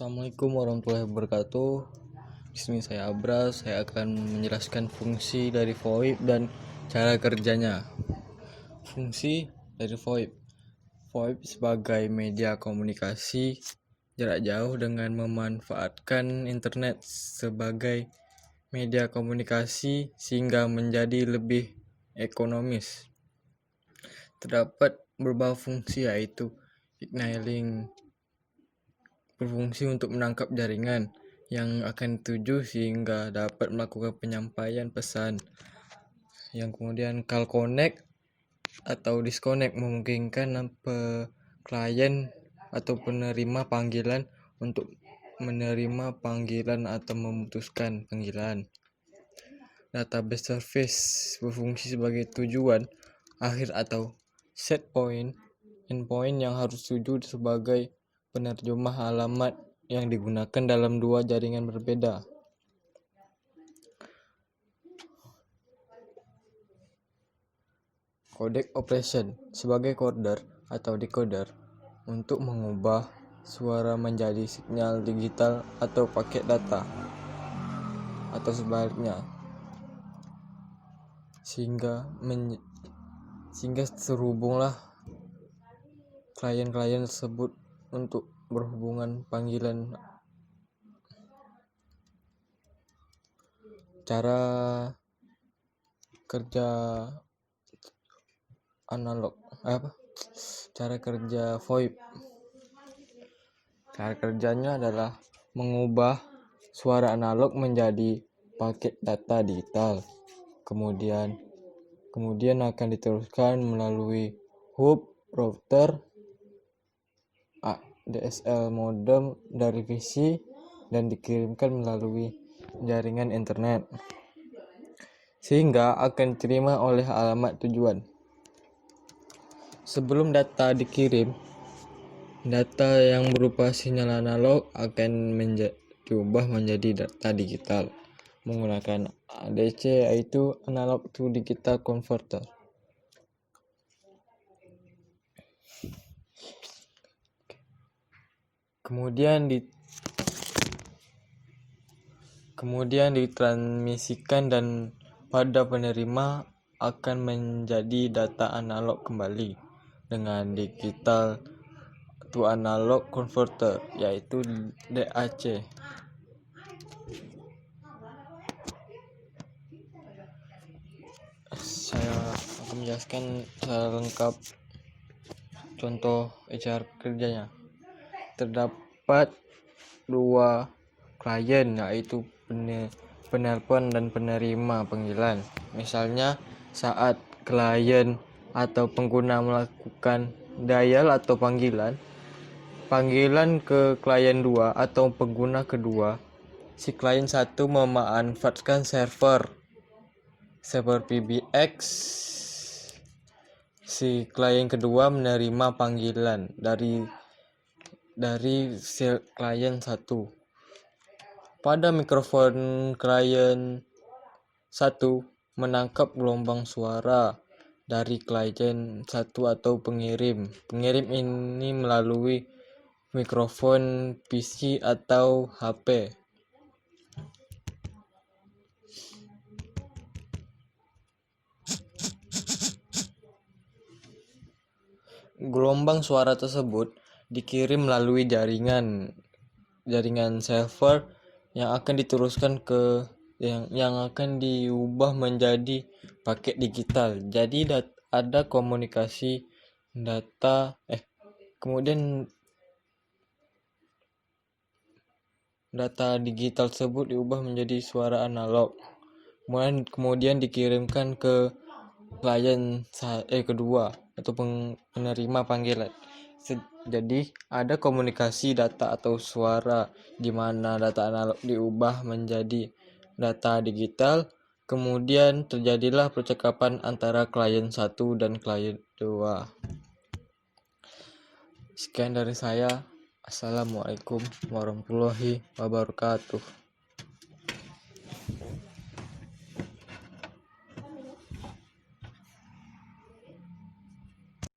Assalamualaikum warahmatullahi wabarakatuh. Di sini saya Abras. Saya akan menjelaskan fungsi dari VoIP dan cara kerjanya. Fungsi dari VoIP. VoIP sebagai media komunikasi jarak jauh dengan memanfaatkan internet sebagai media komunikasi sehingga menjadi lebih ekonomis. Terdapat beberapa fungsi, yaitu signaling, berfungsi untuk menangkap jaringan yang akan dituju sehingga dapat melakukan penyampaian pesan. Yang kemudian call connect atau disconnect memungkinkan klien atau penerima panggilan untuk menerima panggilan atau memutuskan panggilan. Database service berfungsi sebagai tujuan akhir atau set point endpoint yang harus sujud sebagai penerjemah alamat yang digunakan dalam dua jaringan berbeda. Codec operation sebagai coder atau decoder untuk mengubah suara menjadi sinyal digital atau paket data atau sebaliknya, sehingga terhubunglah klien-klien tersebut untuk berhubungan panggilan. Cara kerja cara kerja VoIP. Cara kerjanya adalah mengubah suara analog menjadi paket data digital. Kemudian akan diteruskan melalui hub, router, DSL modem dari PC dan dikirimkan melalui jaringan internet sehingga akan diterima oleh alamat tujuan. Sebelum data dikirim, data yang berupa sinyal analog akan diubah menjadi data digital menggunakan ADC, yaitu analog to digital converter. Kemudian ditransmisikan dan pada penerima akan menjadi data analog kembali dengan digital to analog converter, yaitu DAC. Saya akan menjelaskan secara lengkap contoh cara kerjanya. Terdapat dua klien, yaitu penelpon dan penerima panggilan. Misalnya saat klien atau pengguna melakukan dial atau panggilan ke klien 2 atau pengguna kedua, si klien 1 memanfaatkan server PBX. Si klien kedua menerima panggilan dari klien 1. Pada mikrofon klien 1 menangkap gelombang suara dari klien 1 atau pengirim. Pengirim ini melalui mikrofon PC atau HP. Gelombang suara tersebut dikirim melalui jaringan server yang akan diteruskan ke yang akan diubah menjadi paket digital. Jadi ada komunikasi data kemudian data digital tersebut diubah menjadi suara analog. Kemudian dikirimkan ke klien kedua atau penerima panggilan. Jadi ada komunikasi data atau suara di mana data analog diubah menjadi data digital. Kemudian terjadilah percakapan antara klien 1 dan klien 2. Sekian dari saya. Assalamualaikum warahmatullahi wabarakatuh.